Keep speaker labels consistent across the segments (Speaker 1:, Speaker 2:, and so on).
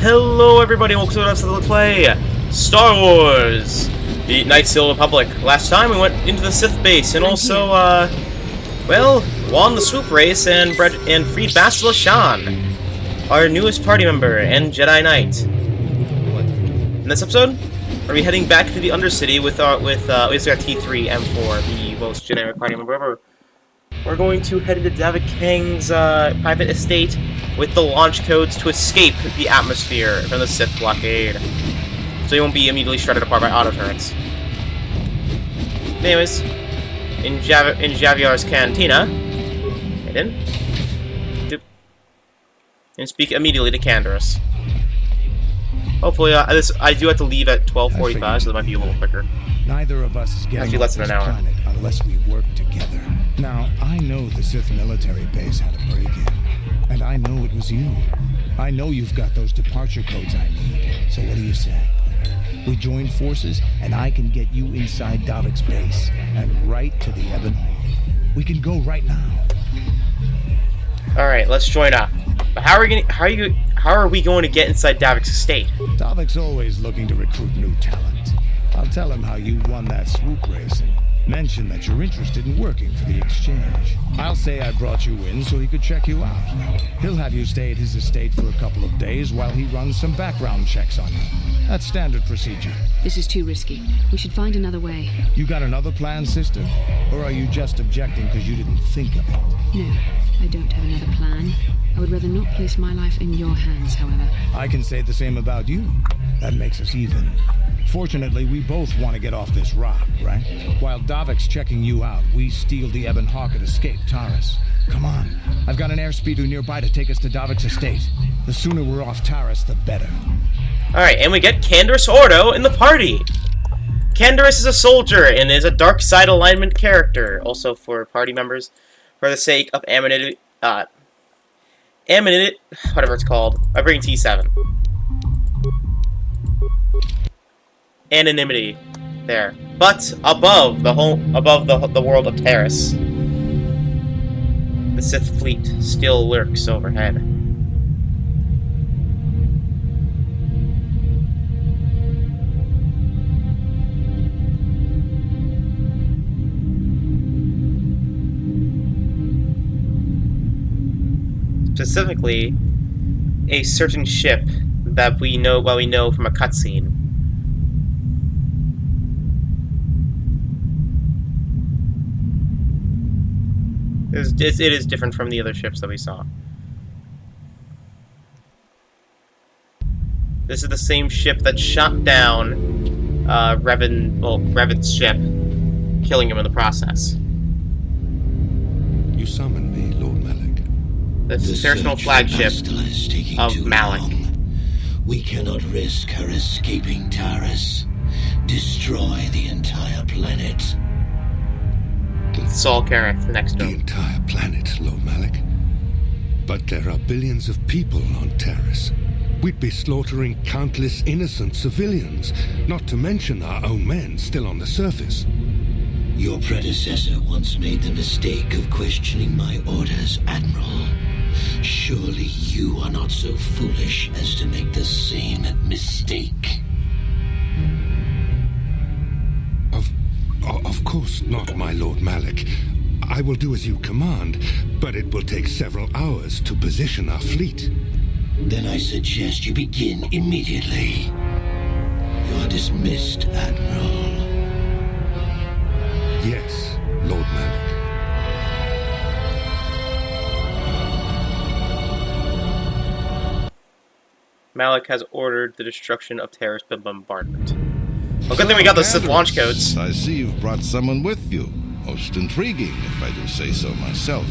Speaker 1: Hello everybody and welcome to the rest of the Let's Play Star Wars The Knights of the Republic. Last time we went into the Sith base and also, well, won the swoop race and freed Bastila Shan, our newest party member and Jedi Knight. In this episode, we're heading back to the Undercity with basically our T3 M4, the most generic party member. We're going to head into Davik Kang's private estate with the launch codes to escape the atmosphere from the Sith blockade, so you won't be immediately shredded apart by auto turrets. Anyways, in Javier's cantina, head in, doop, and speak immediately to Taris. Hopefully, I do have to leave at 12:45, so that might be a little quicker.
Speaker 2: Neither of us is getting
Speaker 1: less than an hour
Speaker 2: unless we work together. Now, I know the Sith military base had a break-in, and I know it was you. I know you've got those departure codes I need. So what do you say? We join forces, and I can get you inside Davik's base and right to the Ebon Hall. We can go right now.
Speaker 1: All right, let's join up. But how are we going to get inside Davik's estate?
Speaker 2: Davik's always looking to recruit new talent. I'll tell him how you won that swoop race and mention that you're interested in working for the exchange. I'll say I brought you in so he could check you out. He'll have you stay at his estate for a couple of days while he runs some background checks on you. That's standard procedure.
Speaker 3: This is too risky. We should find another way.
Speaker 2: You got another plan, sister? Or are you just objecting because you didn't think of it?
Speaker 3: No, I don't have another plan. I would rather not place my life in your hands, however.
Speaker 2: I can say the same about you. That makes us even. Fortunately, we both want to get off this rock, right? While Davik's checking you out, we steal the Ebon Hawk and escape Taris. Come on. I've got an airspeeder nearby to take us to Davik's estate. The sooner we're off Taris, the better.
Speaker 1: Alright, and we get Candaris Ordo in the party! Candaris is a soldier and is a dark side alignment character, also for party members, for the sake of anonymity, whatever it's called. I bring T7. Anonymity there, but above the world of Taris, the Sith fleet still lurks overhead. Specifically, a certain ship that we know from a cutscene. It is different from the other ships that we saw. This is the same ship that shot down Revan's ship, killing him in the process.
Speaker 4: You summoned me, Lord Malak.
Speaker 1: The personal flagship of Malak.
Speaker 5: We cannot risk her escaping Taris. Destroy the entire planet.
Speaker 1: Saul Kareth next to
Speaker 4: The
Speaker 1: him.
Speaker 4: entire planet, Lord Malak. But there are billions of people on Taris. We'd be slaughtering countless innocent civilians, not to mention our own men still on the surface.
Speaker 5: Your predecessor once made the mistake of questioning my orders, Admiral. Surely you are not so foolish as to make the same mistake.
Speaker 4: Of course not, my Lord Malak. I will do as you command, but it will take several hours to position our fleet.
Speaker 5: Then I suggest you begin immediately. You are dismissed, Admiral.
Speaker 4: Yes, Lord Malak.
Speaker 1: Malak has ordered the destruction of Taris by bombardment. Well, good thing we got those Sith launch codes.
Speaker 6: I see you've brought someone with you. Most intriguing, if I do say so myself.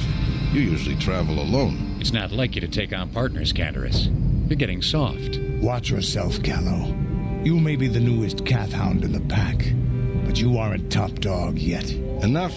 Speaker 6: You usually travel alone.
Speaker 7: It's not like you to take on partners, Taris. You're getting soft.
Speaker 2: Watch yourself, Callow. You may be the newest Cath Hound in the pack, but you aren't top dog yet.
Speaker 6: Enough.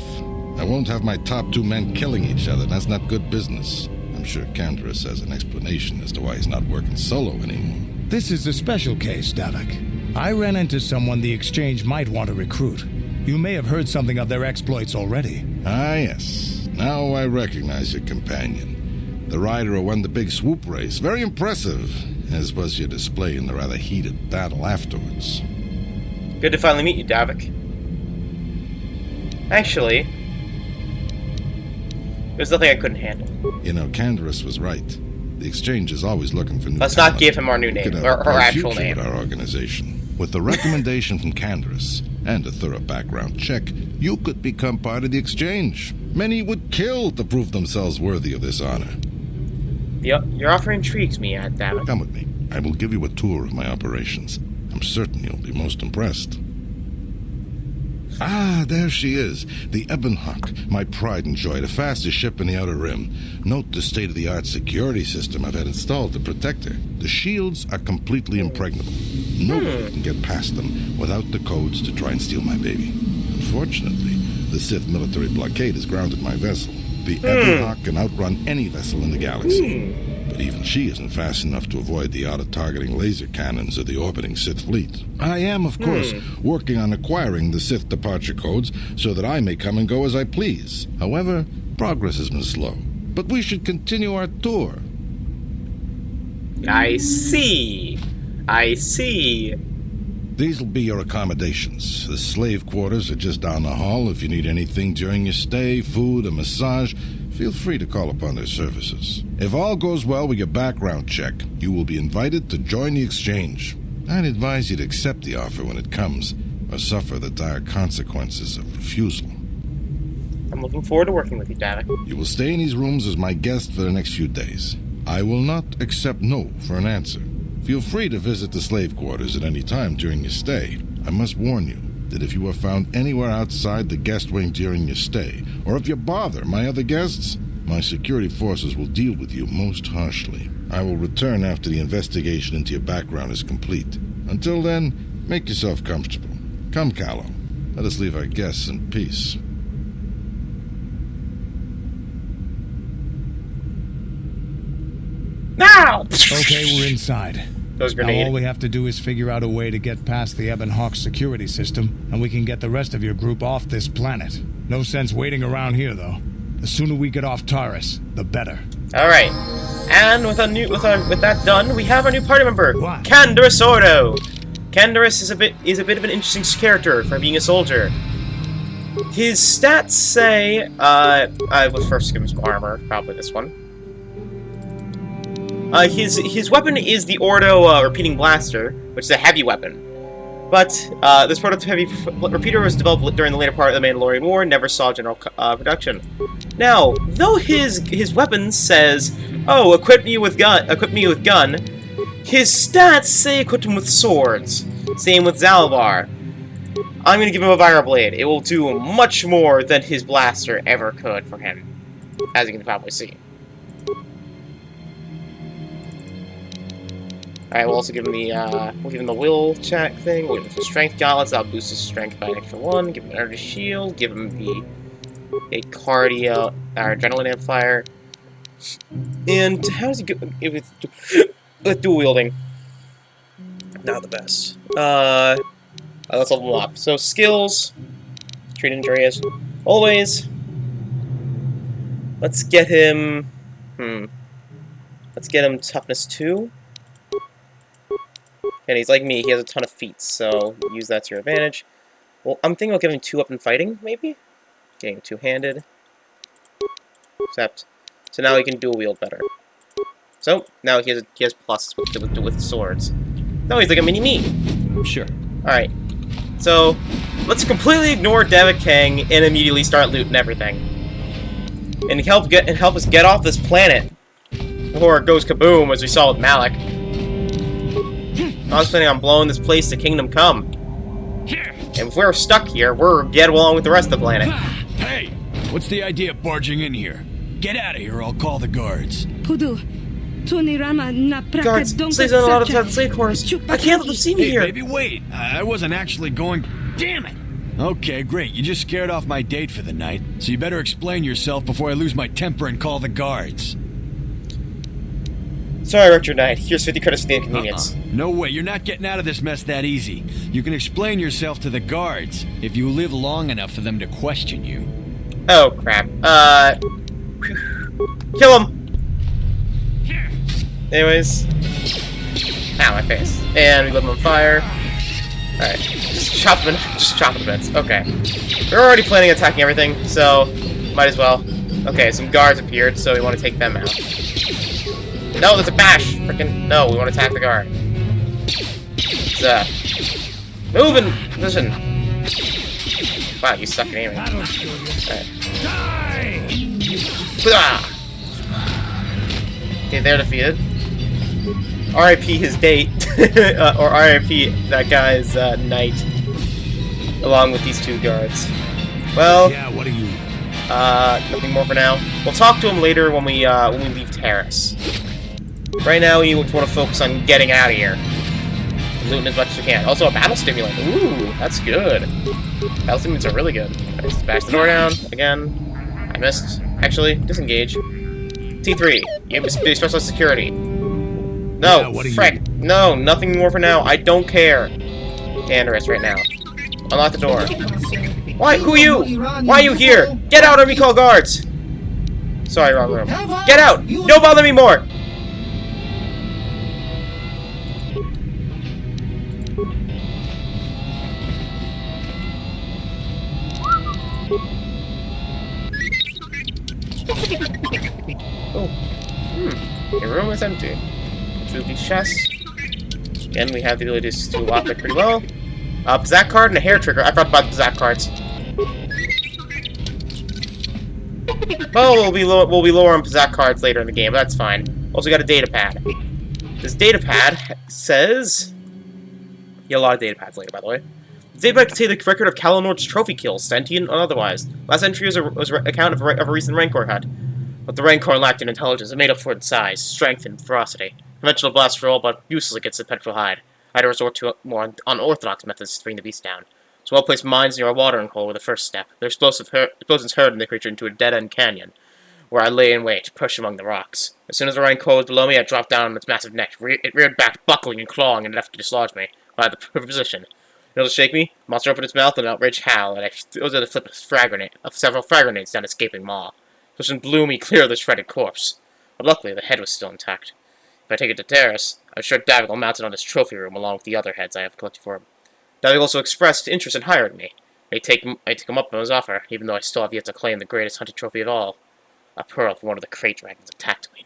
Speaker 6: I won't have my top two men killing each other. That's not good business. I'm sure Candaris has an explanation as to why he's not working solo anymore.
Speaker 2: This is a special case, Davik. I ran into someone the exchange might want to recruit. You may have heard something of their exploits already.
Speaker 6: Ah, yes. Now I recognize your companion. The rider who won the big swoop race. Very impressive. as was your display in the rather heated battle afterwards.
Speaker 1: Good to finally meet you, Davik. Actually, there's nothing I couldn't handle.
Speaker 6: You know, Candaris was right. The Exchange is always looking for new
Speaker 1: Let's not
Speaker 6: talent.
Speaker 1: give him our new
Speaker 6: We could
Speaker 1: name,
Speaker 6: have
Speaker 1: or
Speaker 6: a
Speaker 1: her
Speaker 6: bright
Speaker 1: actual
Speaker 6: future
Speaker 1: name.
Speaker 6: with our organization. With the recommendation from Candaris and a thorough background check, you could become part of the Exchange. Many would kill to prove themselves worthy of this honor.
Speaker 1: Your offer intrigues me, Davik.
Speaker 6: Come with me. I will give you a tour of my operations. I'm certain you'll be most impressed. Ah, there she is. The Ebonhawk, my pride and joy, the fastest ship in the Outer Rim. Note the state-of-the-art security system I've had installed to protect her. The shields are completely impregnable. Nobody can get past them without the codes to try and steal my baby. Unfortunately, the Sith military blockade has grounded my vessel. The Ebonhawk can outrun any vessel in the galaxy. But even she isn't fast enough to avoid the auto-targeting laser cannons of the orbiting Sith fleet. I am, of course, working on acquiring the Sith departure codes so that I may come and go as I please. However, progress has been slow. But we should continue our tour.
Speaker 1: I see. I see.
Speaker 6: These will be your accommodations. The slave quarters are just down the hall. If you need anything during your stay, food, a massage, feel free to call upon their services. If all goes well with your background check, you will be invited to join the Exchange. I'd advise you to accept the offer when it comes, or suffer the dire consequences of refusal.
Speaker 1: I'm looking forward to working with you, Davik.
Speaker 6: You will stay in these rooms as my guest for the next few days. I will not accept no for an answer. Feel free to visit the slave quarters at any time during your stay. I must warn you that if you are found anywhere outside the guest wing during your stay, or if you bother my other guests, my security forces will deal with you most harshly. I will return after the investigation into your background is complete. Until then, make yourself comfortable. Come, Callow. Let us leave our guests in peace.
Speaker 1: Now!
Speaker 2: Okay, we're inside.
Speaker 1: Those
Speaker 2: Now
Speaker 1: grenades.
Speaker 2: all we have to do is figure out a way to get past the Ebonhawk security system, and we can get the rest of your group off this planet. No sense waiting around here, though. The sooner we get off Taris, the better.
Speaker 1: All right, and with that done, we have our new party member,
Speaker 2: What?
Speaker 1: Candaris Ordo. Candaris is a bit of an interesting character for being a soldier. His stats say, I will first give him some armor, probably this one. His weapon is the Ordo repeating blaster, which is a heavy weapon. But this prototype heavy repeater was developed during the later part of the Mandalorian War and never saw general production. Now, though his weapon says, "Oh, equip me with gun," his stats say equip him with swords. Same with Zalbar. I'm gonna give him a Vira Blade. It will do much more than his blaster ever could for him, as you can probably see. Alright, we'll also give him the will check thing. We'll give him some strength gauntlets. That'll boost his strength by an extra 1. Give him an energy shield. Give him a cardio, or adrenaline amplifier. And how does he go with dual wielding? Not the best. Let's level him up. So skills, treat injury as always. Let's get him. Let's get him toughness 2. And he's like me, he has a ton of feats, so use that to your advantage. Well, I'm thinking about giving 2-up fighting, maybe? Getting 2-handed. Except, so now he can dual wield better. So, now he has pluses with swords. No, he's like a mini-me.
Speaker 8: Sure.
Speaker 1: Alright. So, let's completely ignore Davik Kang and immediately start looting everything. And help us get off this planet. Before it goes kaboom, as we saw with Malik. I was planning on blowing this place to Kingdom Come. And if we're stuck here, we're get along with the rest of the planet.
Speaker 8: Hey! What's the idea of barging in here? Get out of here or I'll call the guards.
Speaker 1: Guards, slaves aren't allowed outside the slave quarters. I can't let them see me
Speaker 8: Hey,
Speaker 1: here.
Speaker 8: baby, wait! I wasn't actually going... Damn it! Okay, great. You just scared off my date for the night, so you better explain yourself before I lose my temper and call the guards.
Speaker 1: Sorry, Rector Knight. Here's 50 credits for the inconvenience.
Speaker 8: No way, you're not getting out of this mess that easy. You can explain yourself to the guards if you live long enough for them to question you.
Speaker 1: Oh, crap. Kill him! Anyways. Ow, my face. And we lit them on fire. Alright. Just chop them to bits. Okay. We're already planning on attacking everything, so might as well. Okay, some guards appeared, so we want to take them out. No, there's a bash! Freaking no, we want to attack the guard. Move in position. Wow, you suck at aiming. Alright. Okay, they're defeated. R.I.P. his date, or R.I.P. that guy's knight, along with these two guards. Well,
Speaker 2: Yeah, what are you?
Speaker 1: nothing more for now. We'll talk to him later when we leave Taris. Right now, we want to focus on getting out of here, looting as much as we can. Also, a battle stimulant. Ooh, that's good. Battle stimulants are really good. Let's bash the door down again. I missed. Actually, disengage. T3. You have special security. No,
Speaker 2: Yeah, what are
Speaker 1: frick.
Speaker 2: you?
Speaker 1: No, nothing more for now. I don't care. Taris, right now. Unlock the door. Why? Who are you? Why are you here? Get out or recall guards! Sorry, wrong room. Get out! Don't bother me more! Oh. Your room is empty. Through these chests. Again, we have the ability to lock it pretty well. Pizzazz card and a hair trigger. I forgot about the Pizzazz cards. Well, we'll be lower on Pizzazz cards later in the game, but that's fine. Also got a data pad. This data pad says... You get a lot of data pads later, by the way. This data pad contains the record of Kalinord's trophy kills, sentient or otherwise. Last entry was an account of a recent Rancor hunt. But the Rancor lacked in intelligence and made up for it in size, strength, and ferocity. Conventional blasts were all but useless against the petrol hide. I had to resort to more unorthodox methods to bring the beast down. So well-placed mines near a watering hole were the first step. Their explosions hurled the creature into a dead-end canyon, where I lay in wait, pushed among the rocks. As soon as the Rancor was below me, I dropped down on its massive neck. It reared back, buckling and clawing, and left to dislodge me. I had the perfect position. In order to shake me, the monster opened its mouth in an outraged howl, and I was at the flip of several frag grenades down its gaping maw. The explosion blew me clear of the shredded corpse. But luckily, the head was still intact. If I take it to Taris, I'm sure Davik will mount it on his trophy room along with the other heads I have collected for him. Davik also expressed interest in hiring me. I take him up on his offer, even though I still have yet to claim the greatest hunted trophy of all. A pearl from one of the crate dragons of Tatooine.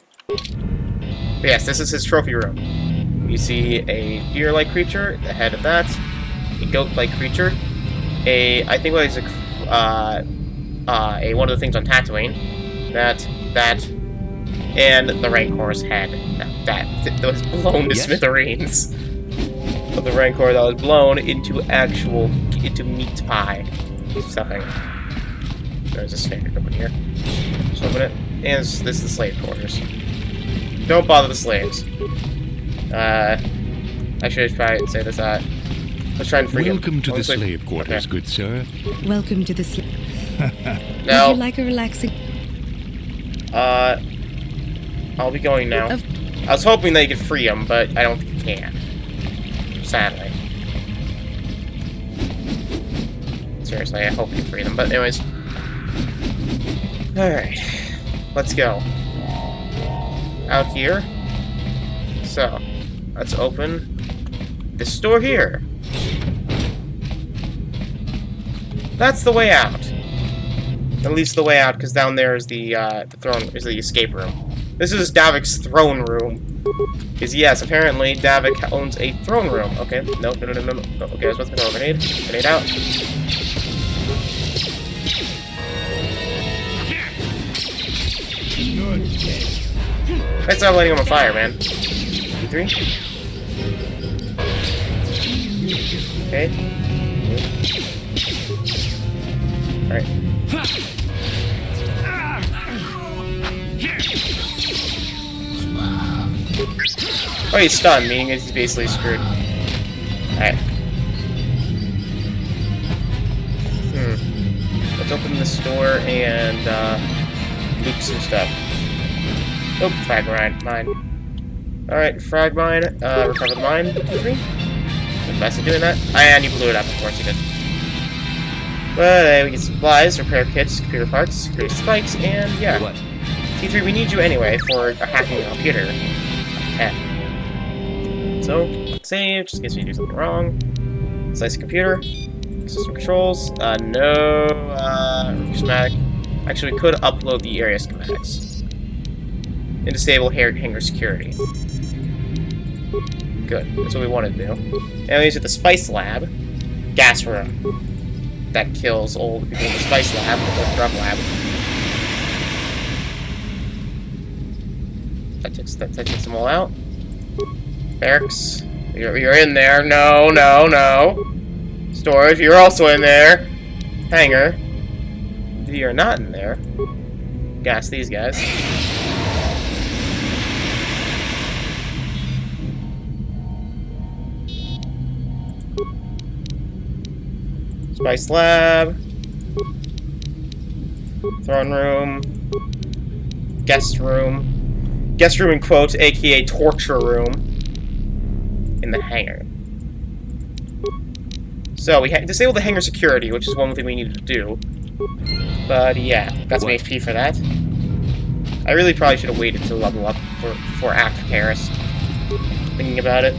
Speaker 1: But yes, this is his trophy room. You see a deer-like creature, the head of that, a goat-like creature, I think what is one of the things on Tatooine, that, and the Rancor's head. That was blown to smithereens. Of the Rancor that was blown into meat pie stuffing. There's a standard open here. Just open it. And this is the slave quarters. Don't bother the slaves. I should probably say this, let's try and free him.
Speaker 4: Welcome to the slave quarters, good sir.
Speaker 9: Welcome to the
Speaker 1: No.
Speaker 9: Would you like a relaxing...
Speaker 1: I'll be going now. I was hoping that you could free him, but I don't think you can. Sadly. Seriously, I hope you can free them. But anyways. Alright. Let's go. Out here. So, let's open this door here. That's the way out. At least the way out, because down there is the escape room. This is Davik's throne room. Because yes, apparently Davik owns a throne room. Okay, no. Okay, I was about to throw a grenade. Grenade out. I start lighting him on fire, man. E3. Okay. Alright. Oh, he's stunned, meaning he's basically screwed. Alright. Let's open this door and, loot some stuff. Oh, frag mine. Alright, frag mine, recover the mine. 2, 3. The best of doing that. And you blew it up, of course you did. But, we get supplies, repair kits, computer parts, security spikes, and yeah.
Speaker 8: What?
Speaker 1: T3, we need you anyway for hacking a computer. So, save, just in case we do something wrong. Slice the computer. System controls. No, schematic. Actually, we could upload the area schematics. And disable hangar security. Good, that's what we want to do. And we use it the Spice Lab. Gas room. That kills all the people in the Spice Lab, or the Drug Lab. That takes them all out. Barracks. You're in there. No, no, no. Storage, you're also in there. Hangar. You're not in there. Gas these guys. Spice Lab. Throne room. Guest room. Guest room in quotes, aka torture room. In the hangar. So, we disabled the hangar security, which is one thing we needed to do. But, yeah, got some HP for that. I really probably should have waited to level up for after Taris. Thinking about it.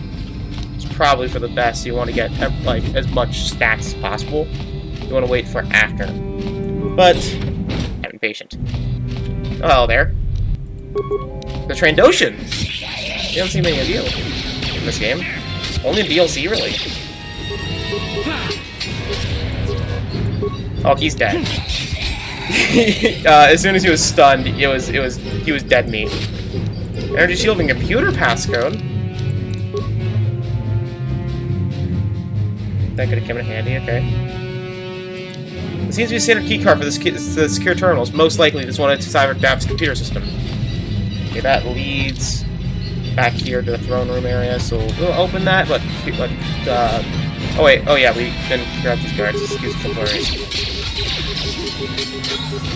Speaker 1: It's probably for the best. You want to get, like, as much stats as possible. You want to wait for after. But, I'm impatient. Oh, hello there. The Trandoshan! You don't see many of you in this game. Only in DLC, really. Oh, he's dead. As soon as he was stunned, he was dead meat. Energy shield and computer passcode. That could have come in handy. Okay. It seems to be a standard keycard for the secure terminals. Most likely, this one is CyberDAP's computer system. Okay, that leads back here to the throne room area, so we'll open that, but oh wait, oh yeah, we didn't grab these guards. Excuse the flurries.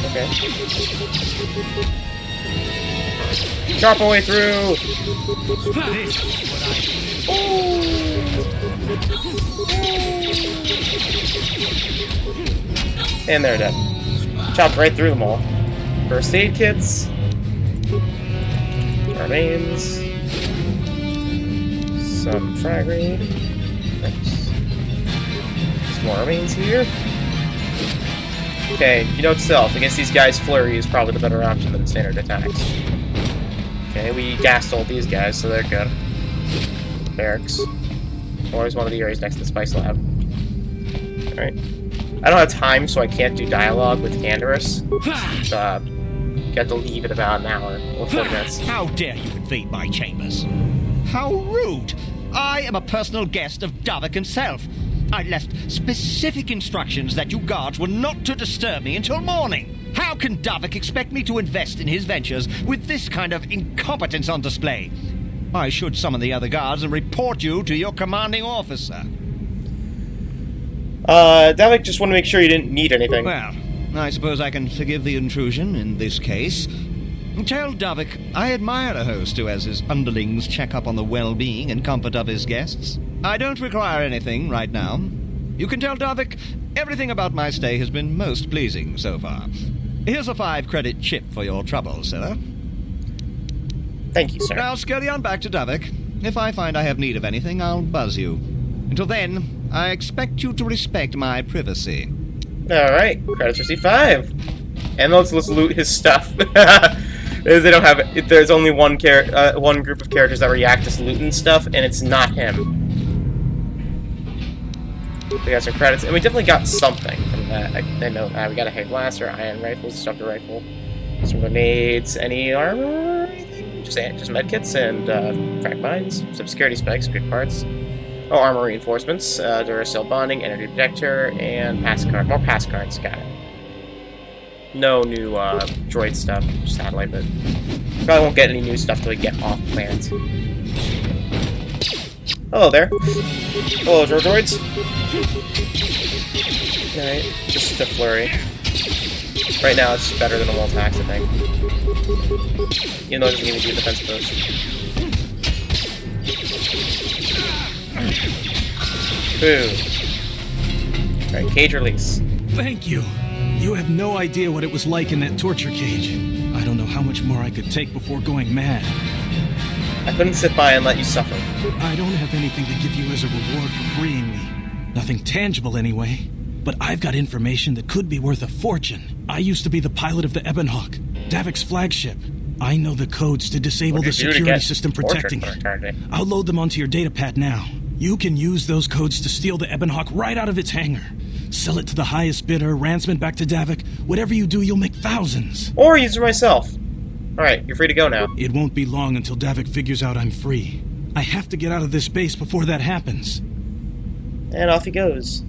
Speaker 1: Okay. Chop our way through! And they're dead. Chopped right through them all. First aid kits. Remains. Some frag grenade. Nice. Some more remains here. Okay, you know itself. Against these guys, flurry is probably the better option than standard attacks. Okay, we gassed all these guys, so they're good. Barracks. Always one of the areas next to the Spice Lab. Alright. I don't have time, so I can't do dialogue with Taris. Got to leave in about an hour or 40 minutes.
Speaker 9: How dare you invade my chambers? How rude! I am a personal guest of Davik himself. I left specific instructions that you guards were not to disturb me until morning. How can Davik expect me to invest in his ventures with this kind of incompetence on display? I should summon the other guards and report you to your commanding officer.
Speaker 1: Davik just wanted to make sure you didn't need anything.
Speaker 9: Well, I suppose I can forgive the intrusion in this case. Tell Davik I admire a host who has his underlings check up on the well-being and comfort of his guests. I don't require anything right now. You can tell Davik everything about my stay has been most pleasing so far. Here's a 5-credit chip for your trouble, sir.
Speaker 1: Thank you, sir.
Speaker 9: Now scurry on back to Davik. If I find I have need of anything, I'll buzz you. Until then, I expect you to respect my privacy.
Speaker 1: Alright, credits received 5. And let's loot his stuff. They don't have it. There's only one group of characters that react to looting stuff, and it's not him. We got some credits, and we definitely got something from that. I know that. We got a head blaster, iron rifle, stutter rifle, some grenades, any armor, anything? Just medkits and crack mines, some security specs, quick parts. Oh, armor reinforcements, Duracell bonding, energy detector, and pass card. More pass cards. Got it. No new droid stuff, just satellite, but probably won't get any new stuff till we get off planet. Hello there. Hello, droids. Alright, just a flurry. Right now, it's better than a wall tax, I think. Even though it doesn't even do a defense boost. Boo. Alright, cage release.
Speaker 10: Thank you. You have no idea what it was like in that torture cage. I don't know how much more I could take before going mad.
Speaker 1: I couldn't sit by and let you suffer.
Speaker 10: I don't have anything to give you as a reward for freeing me. Nothing tangible, anyway. But I've got information that could be worth a fortune. I used to be the pilot of the Ebonhawk, Davik's flagship. I know the codes to disable the security system protecting it. I'll load them onto your datapad now. You can use those codes to steal the Ebonhawk right out of its hangar. Sell it to the highest bidder, ransom back to Davik. Whatever you do, you'll make thousands.
Speaker 1: Or use it myself. Alright, you're free to go now.
Speaker 10: It won't be long until Davik figures out I'm free. I have to get out of this base before that happens.
Speaker 1: And off he goes.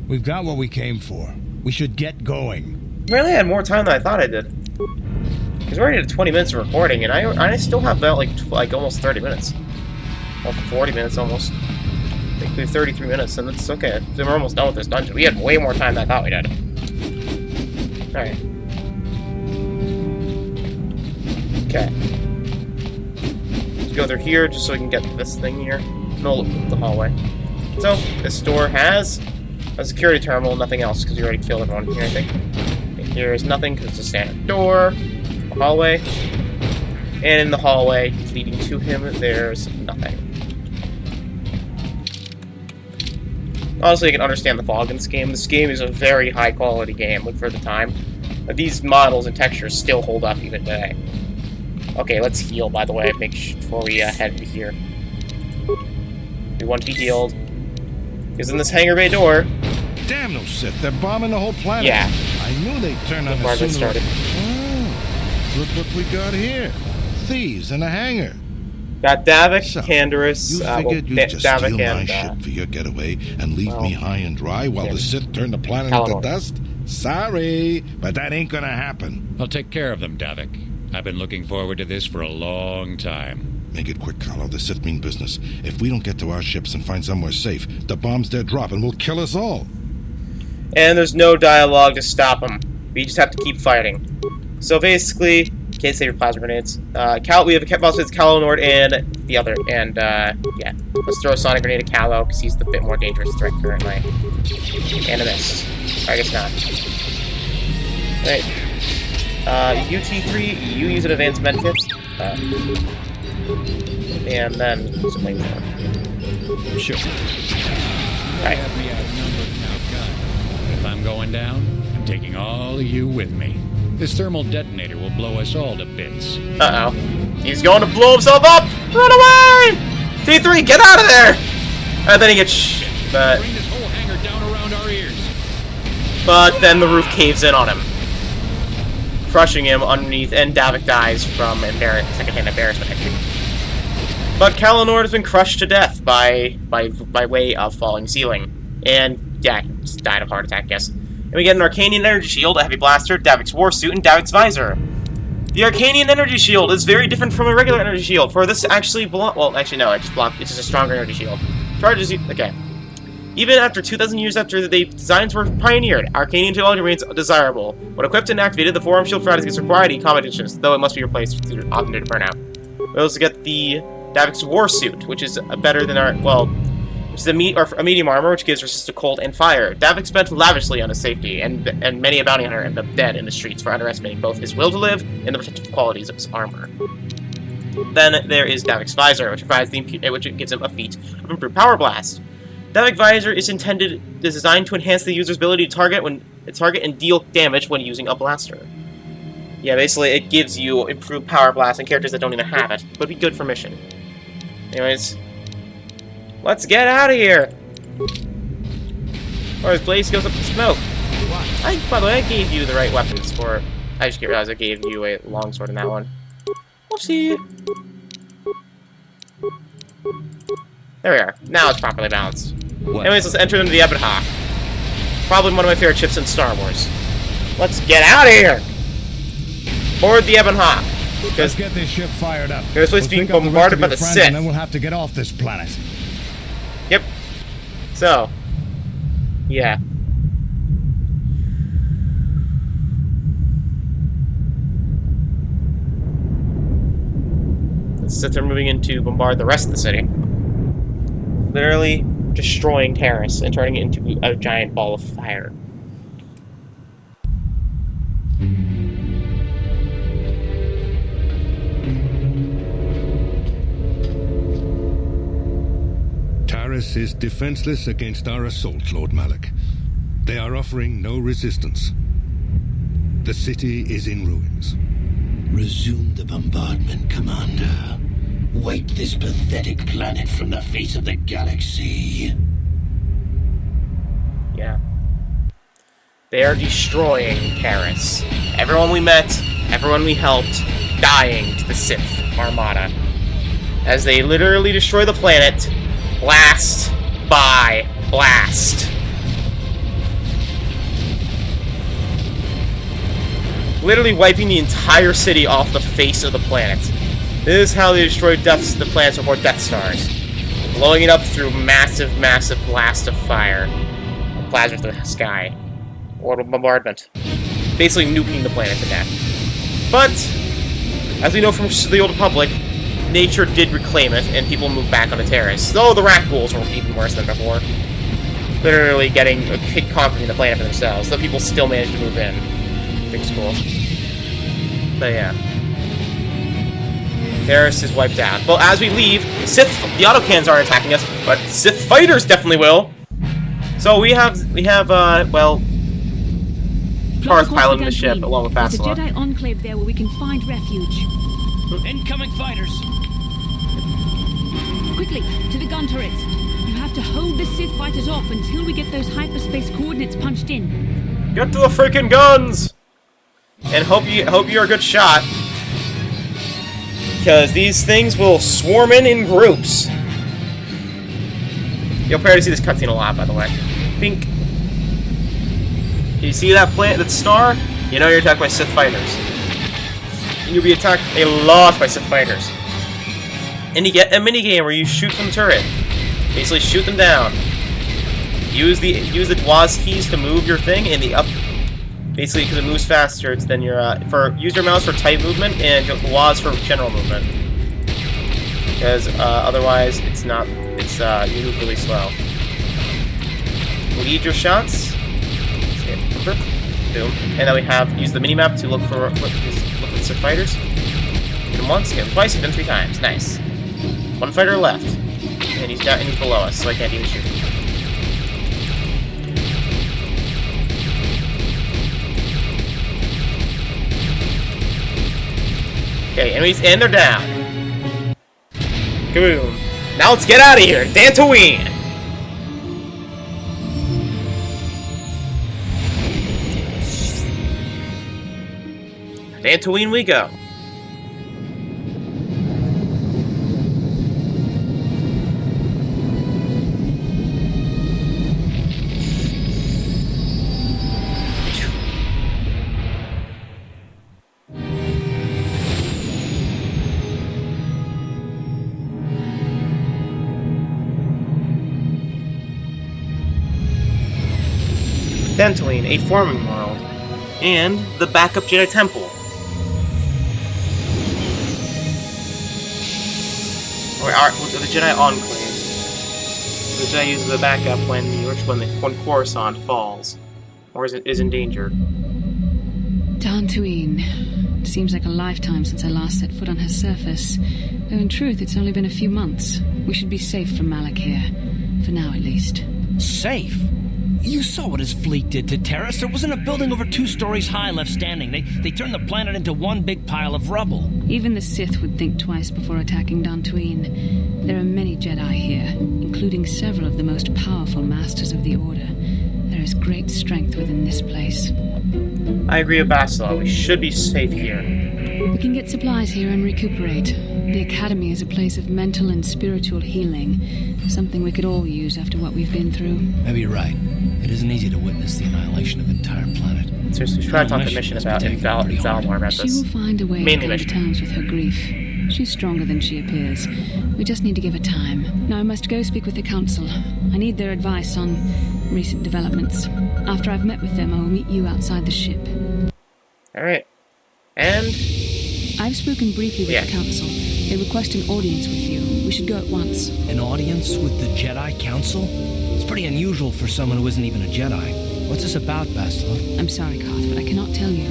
Speaker 2: We've got what we came for. We should get going.
Speaker 1: Really had more time than I thought I did. Because we're already at 20 minutes of recording, and I still have about like almost 30 minutes. Well, 40 minutes almost. I think we have 33 minutes, and it's okay. We're almost done with this dungeon. We had way more time than I thought we did. Alright. Okay. Let's go through here just so we can get this thing here. No, the hallway. So, this door has a security terminal, nothing else, because you already killed everyone here, I think. And here is nothing, because it's a standard door. A hallway. And in the hallway leading to him, there's nothing. Honestly, I can understand the fog in this game. This game is a very high-quality game for the time. But these models and textures still hold up even today. Okay, let's heal, by the way, before we head to here. We want to be healed. Because in this hangar bay door...
Speaker 6: Damn those Sith, they're bombing the whole planet.
Speaker 1: Yeah.
Speaker 6: I knew they'd turn on us sooner.
Speaker 1: Started.
Speaker 6: Oh, look what we got here. Thieves in a hangar.
Speaker 1: Got Davik,
Speaker 6: So,
Speaker 1: Canderous,
Speaker 6: you figured you'd just
Speaker 1: Davik
Speaker 6: steal my
Speaker 1: and...
Speaker 6: ship for your getaway and leave me high and dry while the Sith turn the planet into dust? Sorry, but that ain't gonna happen.
Speaker 7: I'll take care of them, Davik. I've been looking forward to this for a long time.
Speaker 6: Make it quick, Carlo. The Sith mean business. If we don't get to our ships and find somewhere safe, the bombs they're dropping will kill us all.
Speaker 1: And there's no dialogue to stop them. We just have to keep fighting. So basically, can't save your plasma grenades. We have a Calo Nord and the other, and yeah. Let's throw a sonic grenade at Calo, because he's the bit more dangerous threat currently. And a miss. Or I guess not. Alright. UT3, you use an advanced medkit. And then use a flamethrower.
Speaker 7: Sure.
Speaker 1: Right.
Speaker 7: If I'm going down, I'm taking all of you with me. This thermal detonator will blow us all to bits.
Speaker 1: Uh-oh. He's going to blow himself up! Run away! T3, get out of there! And then he gets but...
Speaker 7: Bring this whole hangar down around our ears.
Speaker 1: But then the roof caves in on him, crushing him underneath, and Davik dies from secondhand embarrassment, actually. But Kalanord has been crushed to death by way of falling ceiling. And, yeah, he just died of a heart attack, I guess. And we get an Arcanian energy shield, a heavy blaster, Davik's war suit, and Davik's visor. The Arcanian energy shield is very different from a regular energy shield, for this actually well, actually no, it's just a stronger energy shield. Charges you, okay. Even after 2,000 years after the designs were pioneered, Arcanian technology remains desirable. When equipped and activated, the forearm shield for is required in combat conditions, though it must be replaced often due to burnout. We also get the Davik's war suit, which is better than our, well, which is a medium armor, which gives resist to cold and fire. Davik spent lavishly on his safety, and many a bounty hunter ended up dead in the streets for underestimating both his will to live and the protective qualities of his armor. Then there is Davik's visor, which gives him a feat of improved power blast. Davik visor is designed to enhance the user's ability to target and deal damage when using a blaster. Yeah, basically it gives you improved power blast and characters that don't even have it, but be good for mission. Anyways, let's get out of here! Or his place goes up in smoke. By the way, I gave you the right weapons for... I just realized I gave you a longsword in that one. Whoopsie! There we are. Now it's properly balanced. Anyways, let's enter into the Ebonhawk. Probably one of my favorite ships in Star Wars. Let's get out of here! Board the Ebonhawk.
Speaker 2: Let's get this ship fired up.
Speaker 1: This place being bombarded by the Sith.
Speaker 2: And then we'll have to get off this planet.
Speaker 1: Yep. So, yeah. The Sith are moving in to bombard the rest of the city. Literally destroying Taris and turning it into a giant ball of fire.
Speaker 4: Taris is defenseless against our assault, Lord Malik. They are offering no resistance. The city is in ruins.
Speaker 5: Resume the bombardment, Commander. Wipe this pathetic planet from the face of the galaxy.
Speaker 1: Yeah. They are destroying Taris. Everyone we met, everyone we helped, dying to the Sith Armada. As they literally destroy the planet, blast by blast. Literally wiping the entire city off the face of the planet. This is how they destroy the planets before Death Stars. Blowing it up through massive, massive blast of fire. Plasma to the sky. Orbital bombardment. Basically nuking the planet to death. But, as we know from the Old Republic, nature did reclaim it, and people moved back onto Taris. Though the rat ghouls were even worse than before. Literally conquering the planet for themselves. Though people still managed to move in. Things cool. But yeah. Taris is wiped out. Well, as we leave, the autocans aren't attacking us, but Sith fighters definitely will. So we have, well, Taris piloting the ship along with Bastila.
Speaker 3: There's a Jedi enclave there where we can find refuge.
Speaker 10: Incoming fighters!
Speaker 3: Quickly, to the gun turrets. You have to hold the Sith fighters off until we get those hyperspace coordinates punched in.
Speaker 1: Get to the freaking guns! And hope you're a good shot. Because these things will swarm in groups. You'll probably see this cutscene a lot, by the way. Pink. You see that that star? You know you're attacked by Sith fighters. And you'll be attacked a lot by Sith fighters. And you get a minigame where you shoot from the turret. Basically shoot them down. Use the WAS keys to move your thing in the up. Basically, because it moves faster, it's then your use your mouse for tight movement and WAS for general movement. Because otherwise, it's not. It's you move really slow. Lead your shots. Boom. And then we have use the minimap to look for the Sith fighters. Hit him once, hit him twice, hit him 3 times. Nice. One fighter left, and he's down, and he's below us, so I can't even shoot. Okay, enemies, and they're down. Kaboom. Now let's get out of here. Dantooine. Dantooine we go. Dantooine, a forming world, and the backup Jedi Temple. Or the Jedi Enclave. The Jedi uses the backup when Coruscant falls, or is in danger.
Speaker 3: Dantooine. Seems like a lifetime since I last set foot on her surface. Though in truth, it's only been a few months. We should be safe from Malik here. For now, at least.
Speaker 9: Safe? You saw what his fleet did to Taris. There wasn't a building over 2 stories high left standing. They turned the planet into one big pile of rubble.
Speaker 3: Even the Sith would think twice before attacking Dantooine. There are many Jedi here, including several of the most powerful masters of the Order. There is great strength within this place.
Speaker 1: I agree with Bastila. We should be safe here.
Speaker 3: We can get supplies here and recuperate. The Academy is a place of mental and spiritual healing. Something we could all use after what we've been through.
Speaker 11: Maybe you're right. It isn't easy to witness the annihilation of an entire planet.
Speaker 1: Seriously, try to talk to Mission about Valmore about this.
Speaker 3: She will find a way to come to terms with her grief. She's stronger than she appears. We just need to give her time. Now I must go speak with the Council. I need their advice on recent developments. After I've met with them, I will meet you outside the ship.
Speaker 1: Alright. And?
Speaker 3: I've spoken briefly with the Council. They request an audience with you. We should go at once.
Speaker 11: An audience with the Jedi Council? It's pretty unusual for someone who isn't even a Jedi. What's this about, Bastila?
Speaker 3: I'm sorry, Carth, but I cannot tell you.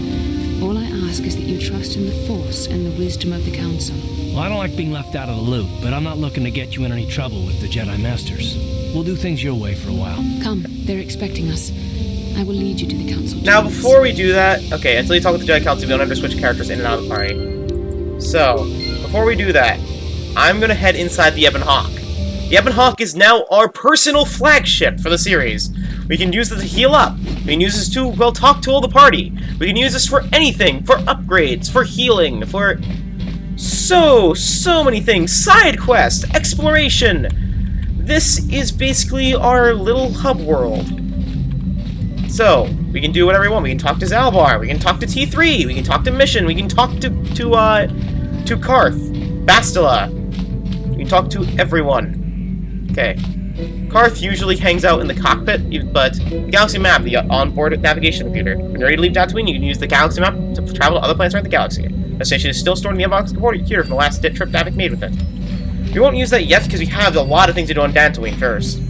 Speaker 3: All I ask is that you trust in the Force and the wisdom of the Council.
Speaker 11: Well, I don't like being left out of the loop, but I'm not looking to get you in any trouble with the Jedi Masters. We'll do things your way for a while.
Speaker 3: Come, they're expecting us. I will lead you to the council.
Speaker 1: Now, before we do that, okay, until you talk with the Jedi Council, we don't have to switch characters in and out of the party. So, before we do that, I'm gonna head inside the Ebon Hawk. The Ebon Hawk is now our personal flagship for the series. We can use this to heal up. We can use this to, well, talk to all the party. We can use this for anything, for upgrades, for healing, for so many things. Side quests, exploration. This is basically our little hub world. So, we can do whatever we want. We can talk to Zalbar, we can talk to T3, we can talk to Mission, we can talk to Karth, Bastila. We can talk to everyone. Okay. Karth usually hangs out in the cockpit, but the Galaxy Map, the onboard navigation computer. When you're ready to leave Tatooine, you can use the Galaxy Map to travel to other planets around the galaxy. The station is still stored in the inbox computer from the last trip Davik made with it. We won't use that yet because we have a lot of things to do on Dantooine first.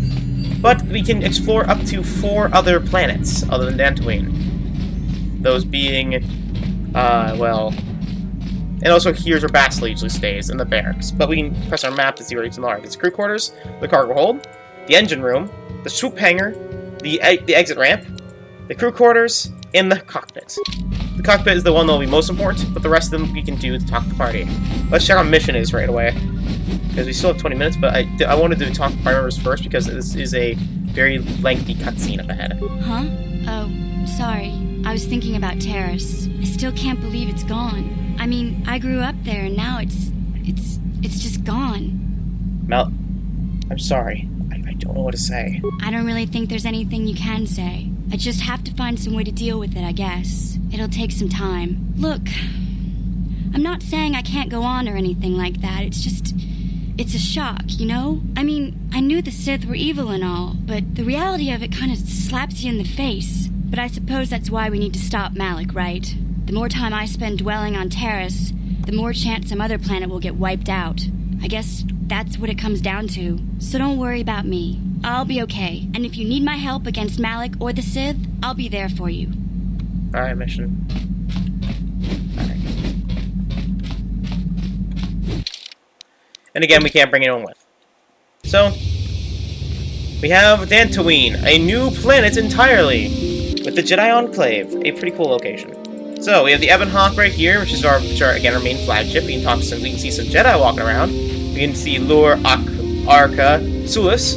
Speaker 1: But we can explore up to 4 other planets other than Dantooine. Those being, well... And also here's where Bastila usually stays, in the barracks. But we can press our map to see where it's marked. It's crew quarters, the cargo hold, the engine room, the swoop hangar, the exit ramp, the crew quarters, and the cockpit. The cockpit is the one that will be most important, but the rest of them we can do to talk to the party. Let's check on mission is right away. Because we still have 20 minutes, but I wanted to talk to party members first because this is a very lengthy cutscene up ahead.
Speaker 12: Huh? Oh, sorry. I was thinking about Taris. I still can't believe it's gone. I mean, I grew up there and now it's just gone.
Speaker 1: Mel, I'm sorry. I don't know what to say.
Speaker 12: I don't really think there's anything you can say. I just have to find some way to deal with it, I guess. It'll take some time. Look, I'm not saying I can't go on or anything like that. It's a shock, you know? I mean, I knew the Sith were evil and all, but the reality of it kind of slaps you in the face. But I suppose that's why we need to stop Malik, right? The more time I spend dwelling on Taris, the more chance some other planet will get wiped out. I guess that's what it comes down to. So don't worry about me. I'll be okay. And if you need my help against Malik or the Sith, I'll be there for you.
Speaker 1: Alright, Mission. Alright. And again, we can't bring anyone with. So, we have Dantooine, a new planet entirely, with the Jedi Enclave, a pretty cool location. So, we have the Ebon Hawk right here, which is our main flagship. We can see some Jedi walking around. We can see Lord Arca Sulis.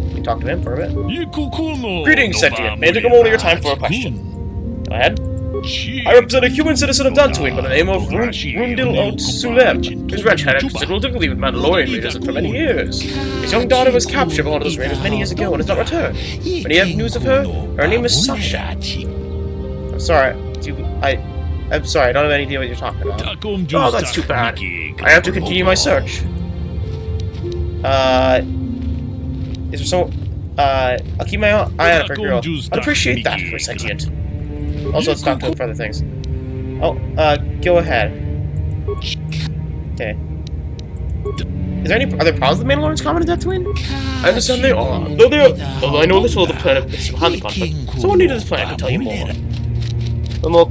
Speaker 1: We can talk to him for a bit. Greetings, Sentient. May I take a moment of your time for a question? Go ahead. I represent a human citizen of Dantooine by the name of Rundil Ot Sulem. His ranch had a considerable difficulty with Mandalorian raiders for many years. His young daughter was captured by one of those raiders many years ago and has not returned. When you have news of her, her name is Sasha. I'm sorry. I'm sorry, I don't have any idea what you're talking about. Oh, that's too bad. I have to continue my search. Is there some... I'll keep my eye on for a girl. I'd appreciate that for Sentient. Also, let's talk to him for other things. Oh, go ahead. Okay. Is there any other problems with the Mandalorians common in Tatooine? I understand they are. Though I know little of the planet behind the conflict, someone near this planet can tell you more.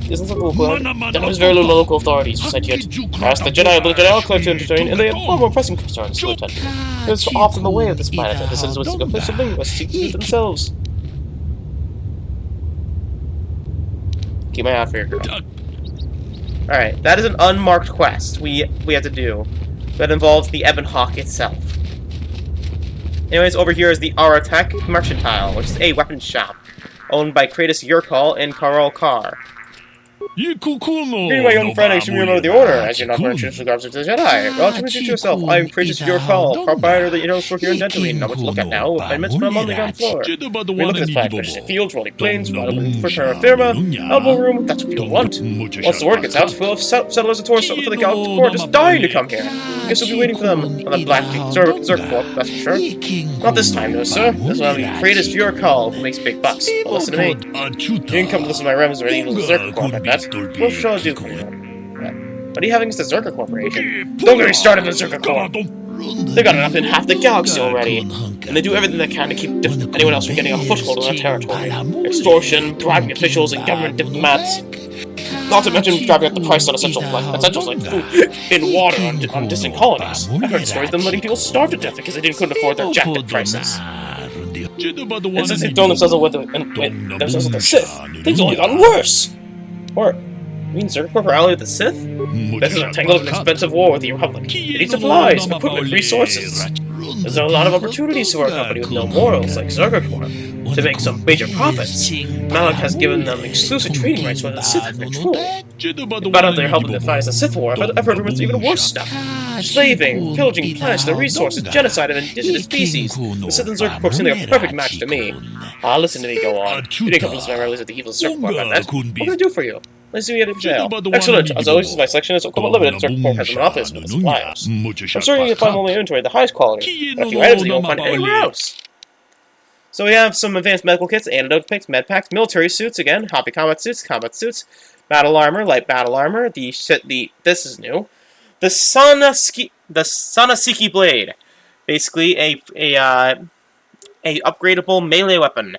Speaker 1: Isn't that local? There is very little local authorities for Sentient. I asked the Jedi of the Jedi Enclave to entertain, and they have far more pressing concerns to attend to. It's often the way of this planet, and the citizens wish to go something must seek to do themselves. Keep my eye out for your girl. Alright, that is an unmarked quest we have to do. That involves the Ebon Hawk itself. Anyways, over here is the Aratek Mercantile, which is a weapons shop, owned by Kratos Yurkal and Karol Kar. Greeting my young friend, I assume you remember the Order, as you're not very interested in regards to the Jedi. Well, to introduce yourself, I'm Kratos Yurkal, proprietor of the Inner Store here in Dantooine. Not much to look at now, appointments from on the ground floor. We look at this planet, there's fields, rolling plains, wide open for terra firma, elbow room, that's what people want. Once the word gets out, we'll have settlers and tourists for the Galactic Court just dying to come here. Guess we'll be waiting for them on the Black Zerk Corp, that's for sure. Not this time, though, sir. This will be Kratos Yurkal, who makes big bucks. But listen to me. You can come to listen to my rems or the evil Zerk Corp, I bet. What shall I do for you? What are you having against the Zerka Corporation? Don't get me started on the Zerka Corp! They've got enough in half the galaxy already, and they do everything they can to keep anyone else from getting a foothold on their territory. Extortion, bribing officials, and government diplomats. Not to mention driving up the price on essentials like food and water on distant colonies. I've heard stories of them letting people starve to death because they couldn't afford their jacket prices. And since they've thrown themselves with the Sith, things only gotten worse. Or, you mean Zerg Corp are allied with the Sith? This is a tangled and expensive war with the Republic. It needs supplies, equipment, resources. There's a lot of opportunities to our company with no morals like Zerg Corp to make some major profits. Malik has given them exclusive trading rights while the Sith have control. But out there helping to fight the Sith war, I've heard rumors of even worse stuff. Slaving, pillaging planets, the resources, genocide of indigenous species. The Sith and Zerg Corp seem like a perfect match to me. Listen to me go on. You didn't come to listen to my release of the evil Zerg Corp about that. What can I do for you? Let's see you get in jail. Excellent. As always, my selection is limited. Zerg Corp has a monopoly for the suppliers. I'm certain you can find only inventory of the highest quality. A few items that you won't find anywhere else. So we have some advanced medical kits, antidote picks, med packs, military suits again, hobby combat suits, battle armor, light battle armor. This is new. The Sanasiki blade, basically a upgradable melee weapon.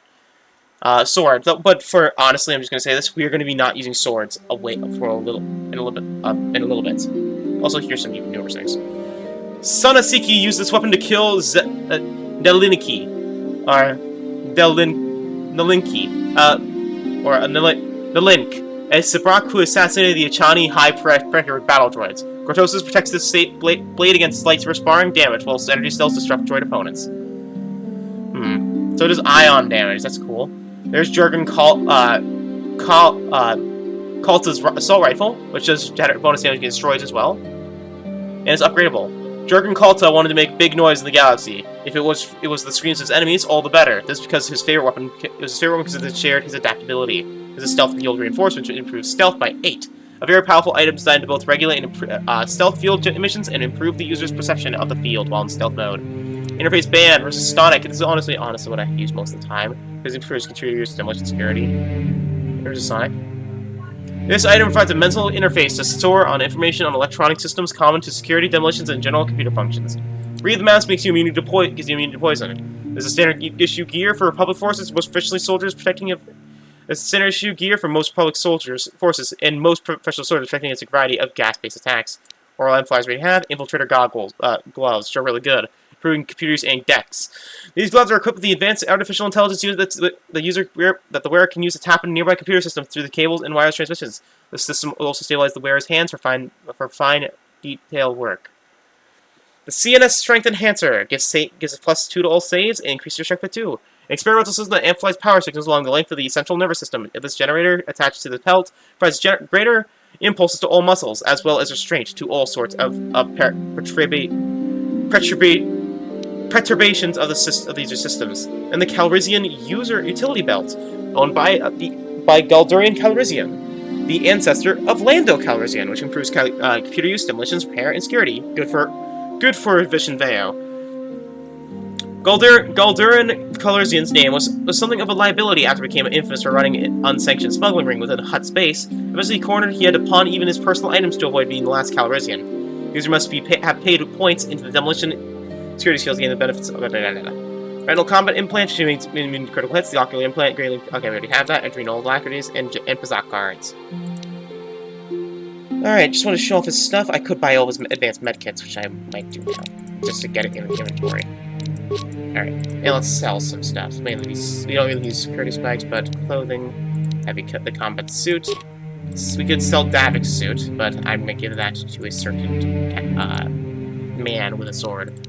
Speaker 1: Sword. But for honestly, I'm just gonna say this: we are gonna be not using swords in a little bit. Also, here's some newer things. Sanasiki used this weapon to kill Delinki, or Nalink, a Sabrak who assassinated the Achani high-pressure battle droids. Cortosis protects this blade against lightsaber sparring damage, while its energy cells disrupt droid opponents. So it does ion damage. That's cool. There's Jurgen Kalta's assault rifle, which does bonus damage against droids as well, and it's upgradable. Jurgen Kalta wanted to make big noise in the galaxy. If it was the screams of his enemies, all the better. This is because his favorite weapon because it shared his adaptability. His stealth field reinforcement which improves stealth by 8. A very powerful item designed to both regulate and stealth field emissions and improve the user's perception of the field while in stealth mode. Interface band versus Stonic. This is honestly what I use most of the time because it improves contributors to demolition security. There's a Sonic. This item provides a mental interface to store on information on electronic systems common to security, demolitions, and general computer functions. Breathe the mask gives you immunity to poison. There's a standard issue gear for Republic forces, most professional soldiers protecting of. There's a standard issue gear for most Republic forces and most professional soldiers protecting against a variety of gas-based attacks. Oral amplifiers we have infiltrator goggles, gloves, which are really good, improving computers and decks. These gloves are equipped with the advanced artificial intelligence unit that the wearer can use to tap into nearby computer systems through the cables and wireless transmissions. The system will also stabilize the wearer's hands for fine detail work. The CNS Strength Enhancer gives a +2 to all saves and increases your strength by 2. An experimental system that amplifies power signals along the length of the central nervous system. This generator, attached to the pelt, provides greater impulses to all muscles, as well as restraint to all sorts of perturbations of these systems. And the Calrissian User Utility Belt, owned by Galdurian Calrissian, the ancestor of Lando Calrissian, which improves computer use, demolitions, repair, and security. Good for Vision Veo. Galdurian Calrissian's name was something of a liability after he became infamous for running an unsanctioned smuggling ring within Hutt space. Eventually cornered, he had to pawn even his personal items to avoid being the last Calrissian. The user must have paid points into the demolition security skills to gain the benefits of Retinal combat implant, which means immune to critical hits, the ocular implant, okay, we already have that, adrenal alacrities, and Pazak guards. Alright, just want to show off his stuff. I could buy all his advanced medkits, which I might do now, just to get it in the inventory. Alright, and let's sell some stuff. Mainly these, we don't really use security spikes, but clothing, the combat suit. We could sell Davik's suit, but I'm gonna give that to a certain man with a sword.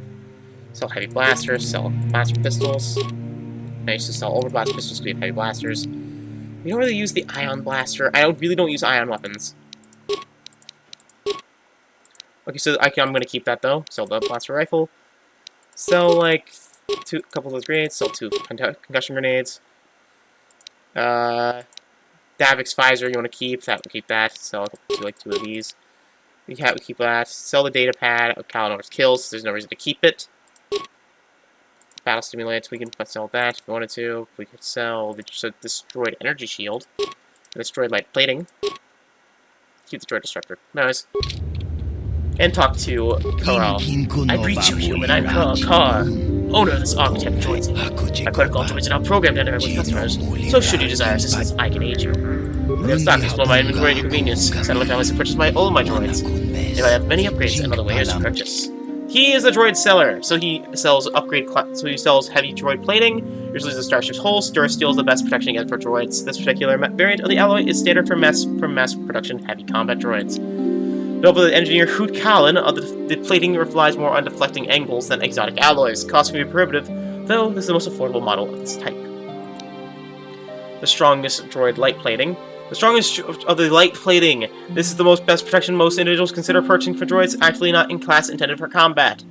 Speaker 1: Sell heavy blasters, sell blaster pistols. I used to sell overblast pistols to be heavy blasters. We don't really use the ion blaster. I really don't use ion weapons. Okay, so I'm gonna keep that though. Sell the blaster rifle. Sell like a couple of those grenades. Sell 2 concussion grenades. Davik's visor you want to keep. We'll keep that. Sell like 2 of these. We keep that. Sell the data pad of Kalinor's kills. There's no reason to keep it. Battle stimulants, we can sell that if we wanted to. We could sell the destroyed energy shield. Destroyed light plating. Keep the droid disruptor. Nice. And talk to Karal. I greet you, human. I'm Kar, owner of this architect droids. My protocol droids are now programmed to interact with customers, so should you desire assistance, I can aid you. In stock, explore my inventory at your convenience. Settle families to purchase all of my droids. If I have many upgrades and other ways to purchase. He is a droid seller, so he sells he sells heavy droid plating. Usually the Starship's hull. Durasteel is the best protection against for droids. This particular variant of the alloy is standard for mass production heavy combat droids. Built by the engineer Hoot Kalin, the plating relies more on deflecting angles than exotic alloys. Cost can be prohibitive, though this is the most affordable model of this type. The strongest droid light plating. The strongest of the light plating. This is the best protection most individuals consider purchasing for droids, actually not in class intended for combat.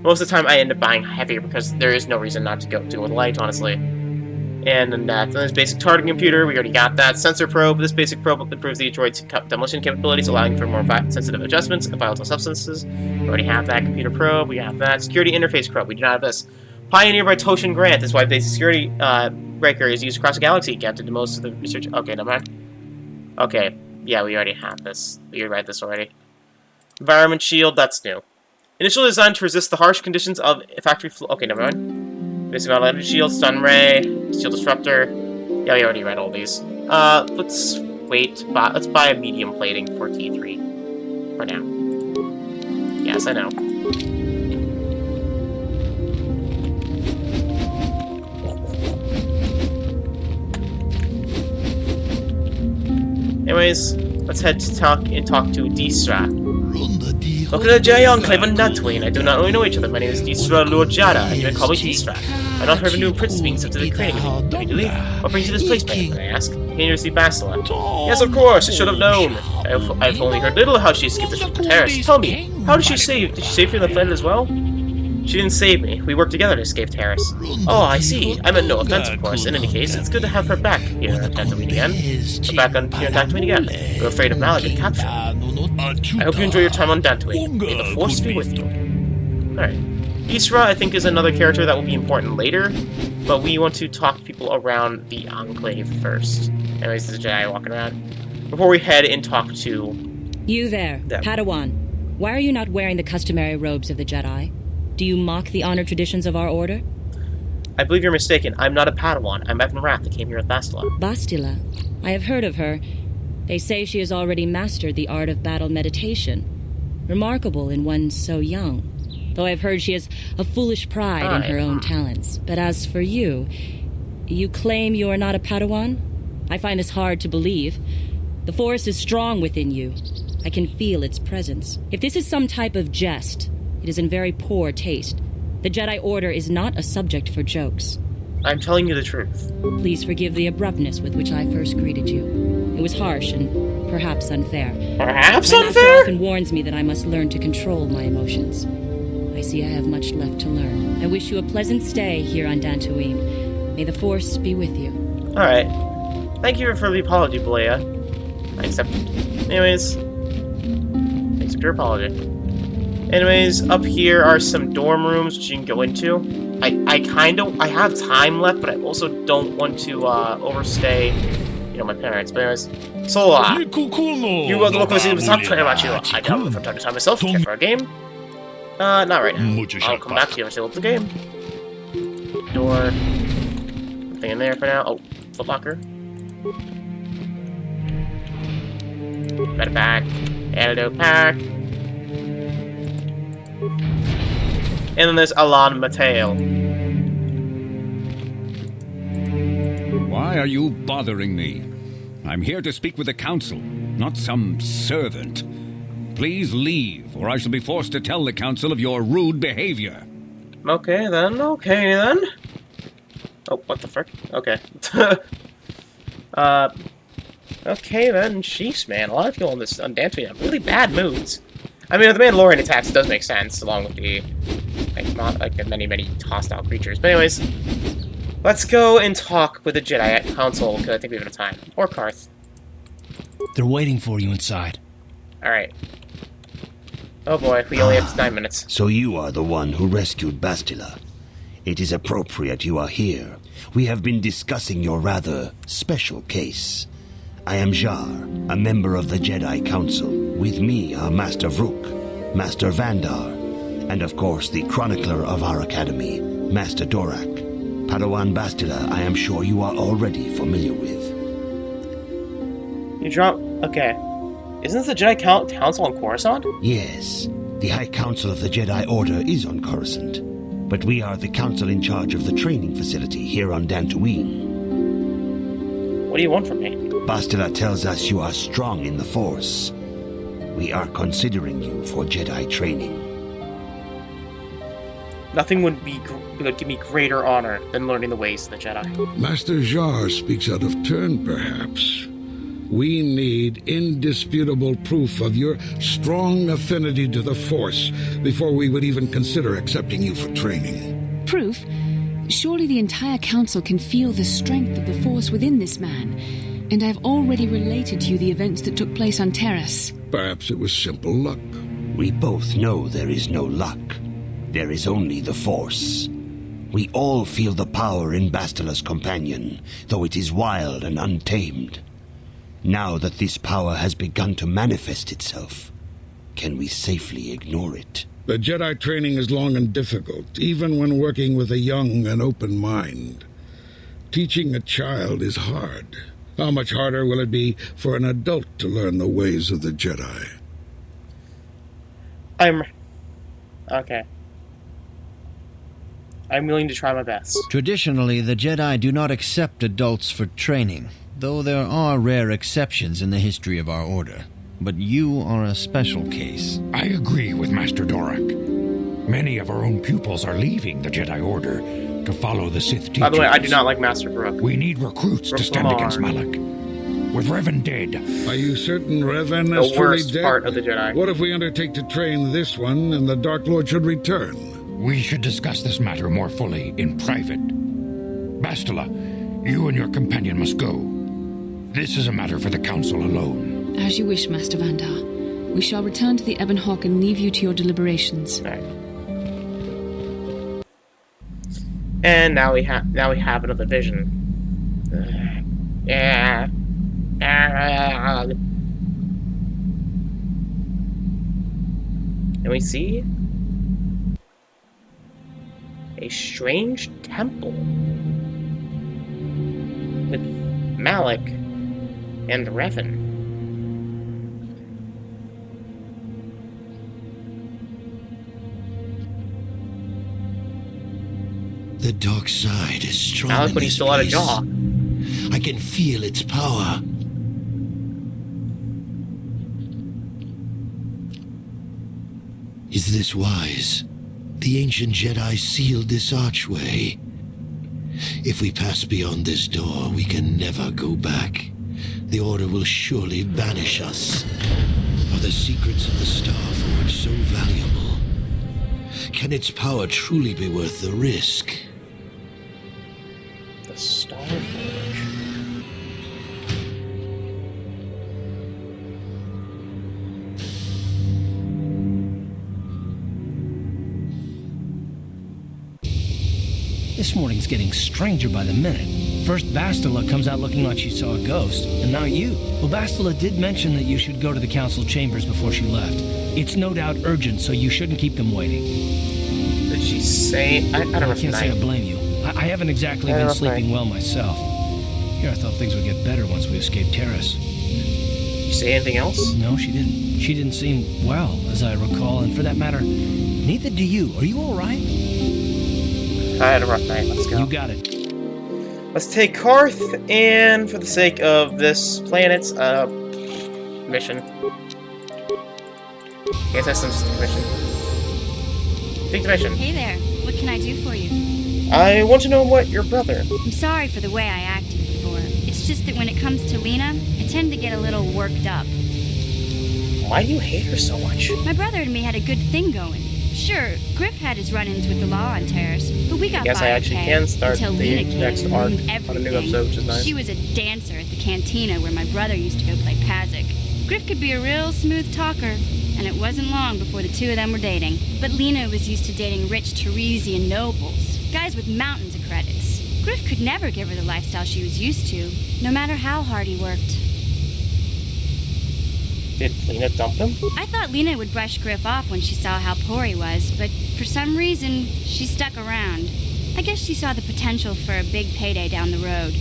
Speaker 1: Most of the time I end up buying heavier because there is no reason not to go do with light, honestly. And then there's basic targeting computer, we already got that. Sensor probe. This basic probe improves the droid's demolition capabilities, allowing for more sensitive adjustments of volatile substances. We already have that. Computer probe, we have that. Security interface probe, we do not have this. Pioneer by Toshin Grant. This is why basic security breaker is used across the galaxy. Get to do most of the research. Okay, never mind. Okay, yeah, we already have this. We read this already. Environment shield, that's new. Initially designed to resist the harsh conditions of factory floor. Okay, never mind. Basic battle energy shield, stun ray, shield disruptor. Yeah, we already read all these. Let's wait. Let's buy a medium plating for T3 for now. Yes, I know. Anyways, let's head to talk to Disra. Look at the Jedi Enclave on Tatooine. I do not really know each other. My name is Disra Lord Jada. You may call me Disra. I'm not heard of a new prince being sent to the training immediately. What brings you to this place, man? I ask. Came to see Bastila. Yes, of course. I should have known. I've only heard little of how she escaped the ship to Taris. Tell me, how did she save? Did she save you in the planet as well? She didn't save me. We worked together to escape Taris. Oh, I see. I meant no offense, of course. In any case, it's good to have her back here on Tatooine again. We're back on here on Tatooine again. We're afraid of Malak and capture. I hope you enjoy your time on Tatooine. May the Force be with you. Alright. Isra, I think, is another character that will be important later, but we want to talk to people around the Enclave first. Anyways, there's a Jedi walking around. Before we head and talk to...
Speaker 13: You there, Padawan. Why are you not wearing the customary robes of the Jedi? Do you mock the honor traditions of our order?
Speaker 1: I believe you're mistaken. I'm not a Padawan. I'm Evan Rath that came here with Bastila.
Speaker 13: Bastila? I have heard of her. They say she has already mastered the art of battle meditation. Remarkable in one so young. Though I've heard she has a foolish pride in her own talents. But as for you, you claim you are not a Padawan? I find this hard to believe. The Force is strong within you. I can feel its presence. If this is some type of jest, it is in very poor taste. The Jedi Order is not a subject for jokes.
Speaker 1: I'm telling you the truth.
Speaker 13: Please forgive the abruptness with which I first greeted you. It was harsh and perhaps unfair.
Speaker 1: Perhaps
Speaker 13: my
Speaker 1: unfair?
Speaker 13: master often warns me that I must learn to control my emotions. I see I have much left to learn. I wish you a pleasant stay here on Dantooine. May the Force be with you.
Speaker 1: Alright. Thank you for the apology, Balea. I accept it. Anyways, accept your apology. Anyways, up here are some dorm rooms which you can go into. I have time left, but I also don't want to overstay, my parents. But anyways, Sola, you got the look of a talk to about you. I dabble from time to time myself. Care for a game? Not right now. I'll come back to you and say, the game. Door. Nothing in there for now. Oh, footlocker. Better pack. Antidote pack. And then there's Alan Mateo.
Speaker 7: Why are you bothering me? I'm here to speak with the council, not some servant. Please leave, or I shall be forced to tell the council of your rude behavior.
Speaker 1: Okay then. Oh, what the frick? Okay. Okay then. Jeez, man. A lot of people on Dantooine have really bad moods. I mean, if the Mandalorian attacks, it does make sense, along with the many hostile creatures. But anyways, let's go and talk with the Jedi Council, because I think we have enough time. Or Karth.
Speaker 11: They're waiting for you inside.
Speaker 1: Alright. Oh boy, we only have 9 minutes.
Speaker 5: So you are the one who rescued Bastila. It is appropriate you are here. We have been discussing your rather special case. I am Jar, a member of the Jedi Council. With me are Master Vrook, Master Vandar, and of course the chronicler of our academy, Master Dorak. Padawan Bastila, I am sure you are already familiar with.
Speaker 1: You drop... Okay. Isn't this the Jedi Council on Coruscant?
Speaker 5: Yes. The High Council of the Jedi Order is on Coruscant. But we are the council in charge of the training facility here on Dantooine.
Speaker 1: What do you want from me?
Speaker 5: Bastila tells us you are strong in the Force. We are considering you for Jedi training.
Speaker 1: Nothing would give me greater honor than learning the ways of the Jedi.
Speaker 4: Master Jar speaks out of turn, perhaps. We need indisputable proof of your strong affinity to the Force before we would even consider accepting you for training.
Speaker 3: Proof? Surely the entire council can feel the strength of the Force within this man. And I've already related to you the events that took place on Taris.
Speaker 4: Perhaps it was simple luck.
Speaker 5: We both know there is no luck. There is only the Force. We all feel the power in Bastila's companion, though it is wild and untamed. Now that this power has begun to manifest itself, can we safely ignore it?
Speaker 4: The Jedi training is long and difficult, even when working with a young and open mind. Teaching a child is hard. How much harder will it be for an adult to learn the ways of the Jedi?
Speaker 1: Okay. I'm willing to try my best.
Speaker 8: Traditionally, the Jedi do not accept adults for training, though there are rare exceptions in the history of our order. But you are a special case.
Speaker 14: I agree with Master Dorak. Many of our own pupils are leaving the Jedi Order to follow the Sith teachings.
Speaker 1: By the way, I do not like Master Farouk.
Speaker 14: We need recruits to stand against Malak. With Revan dead...
Speaker 4: Are you certain Revan
Speaker 1: the
Speaker 4: is truly
Speaker 1: worst
Speaker 4: dead?
Speaker 1: part of the Jedi.
Speaker 4: What if we undertake to train this one and the Dark Lord should return?
Speaker 14: We should discuss this matter more fully in private. Bastila, you and your companion must go. This is a matter for the Council alone.
Speaker 3: As you wish, Master Vandar. We shall return to the Ebon Hawk and leave you to your deliberations.
Speaker 1: Right. And now we have another vision. And we see a strange temple with Malak and Revan.
Speaker 5: The dark side is strong.
Speaker 1: Malak, but he's still out of jaw.
Speaker 5: I can feel its power. Is this wise? The ancient Jedi sealed this archway. If we pass beyond this door, we can never go back. The Order will surely banish us. Are the secrets of the Star Forge so valuable? Can its power truly be worth the risk?
Speaker 1: The Star Forge.
Speaker 11: This morning's getting stranger by the minute. First, Bastila comes out looking like she saw a ghost, and now you. Well, Bastila did mention that you should go to the council chambers before she left. It's no doubt urgent, so you shouldn't keep them waiting.
Speaker 1: Did she say... I don't know.
Speaker 11: I can't say I blame you. I haven't exactly been sleeping well myself. Here, I thought things would get better once we escaped Taris.
Speaker 1: Did you say anything else?
Speaker 11: No, she didn't. She didn't seem well, as I recall, and for that matter, neither do you. Are you all right?
Speaker 1: I had a rough night. Let's go.
Speaker 11: You got it.
Speaker 1: Let's take Karth, and for the sake of this planet's mission. Guess that's some mission. Take the mission.
Speaker 12: Hey there. What can I do for you?
Speaker 1: I want to know what your brother.
Speaker 12: I'm sorry for the way I acted before. It's just that when it comes to Lena, I tend to get a little worked up.
Speaker 1: Why do you hate her so much?
Speaker 12: My brother and me had a good thing going. Sure, Griff had his run-ins with the law on Taris, but we got by.
Speaker 1: I guess I actually can start
Speaker 12: until
Speaker 1: the
Speaker 12: Lena came
Speaker 1: next
Speaker 12: and
Speaker 1: arc
Speaker 12: ruined
Speaker 1: on a new episode, which is nice.
Speaker 12: She was a dancer at the cantina where my brother used to go play Pazik. Griff could be a real smooth talker, and it wasn't long before the two of them were dating. But Lena was used to dating rich Tarisian nobles, guys with mountains of credits. Griff could never give her the lifestyle she was used to, no matter how hard he worked.
Speaker 1: Did Lena dump him?
Speaker 12: I thought Lena would brush Griff off when she saw how poor he was, but for some reason, she stuck around. I guess she saw the potential for a big payday down the road.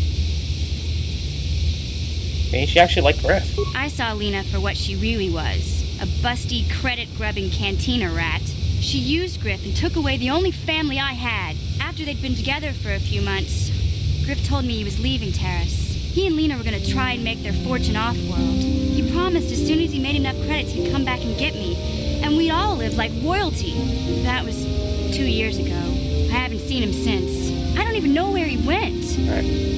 Speaker 1: Okay, she actually liked Griff.
Speaker 12: I saw Lena for what she really was. A busty, credit-grubbing cantina rat. She used Griff and took away the only family I had. After they'd been together for a few months, Griff told me he was leaving Taris. He and Lena were going to try and make their fortune off-world. He promised as soon as he made enough credits he'd come back and get me, and we'd all live like royalty. That was 2 years ago. I haven't seen him since. I don't even know where he went.
Speaker 1: Alright.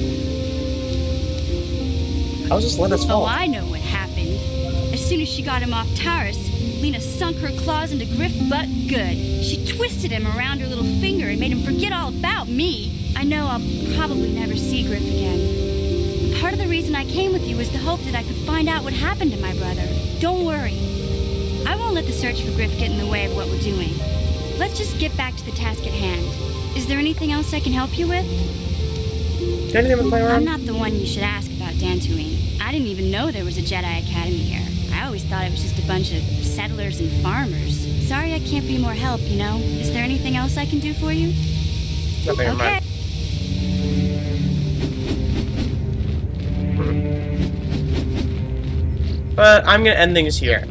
Speaker 1: How's this Lena's fault?
Speaker 12: Oh, I know what happened. As soon as she got him off Taris, Lena sunk her claws into Griff butt good. She twisted him around her little finger and made him forget all about me. I know I'll probably never see Griff again. Part of the reason I came with you was the hope that I could find out what happened to my brother. Don't worry. I won't let the search for Griff get in the way of what we're doing. Let's just get back to the task at hand. Is there anything else I can help you with? I'm not the one you should ask about Dantooine. I didn't even know there was a Jedi Academy here. I always thought it was just a bunch of settlers and farmers. Sorry I can't be more help, you know? Is there anything else I can do for you?
Speaker 1: Nothing.
Speaker 12: Okay.
Speaker 1: But I'm gonna end things here.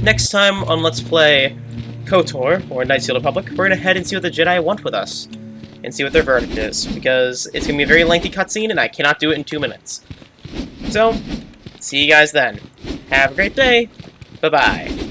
Speaker 1: Next time on Let's Play KOTOR, or Knights of the Republic, we're gonna head and see what the Jedi want with us. And see what their verdict is, because it's gonna be a very lengthy cutscene and I cannot do it in 2 minutes. So, see you guys then. Have a great day. Bye-bye.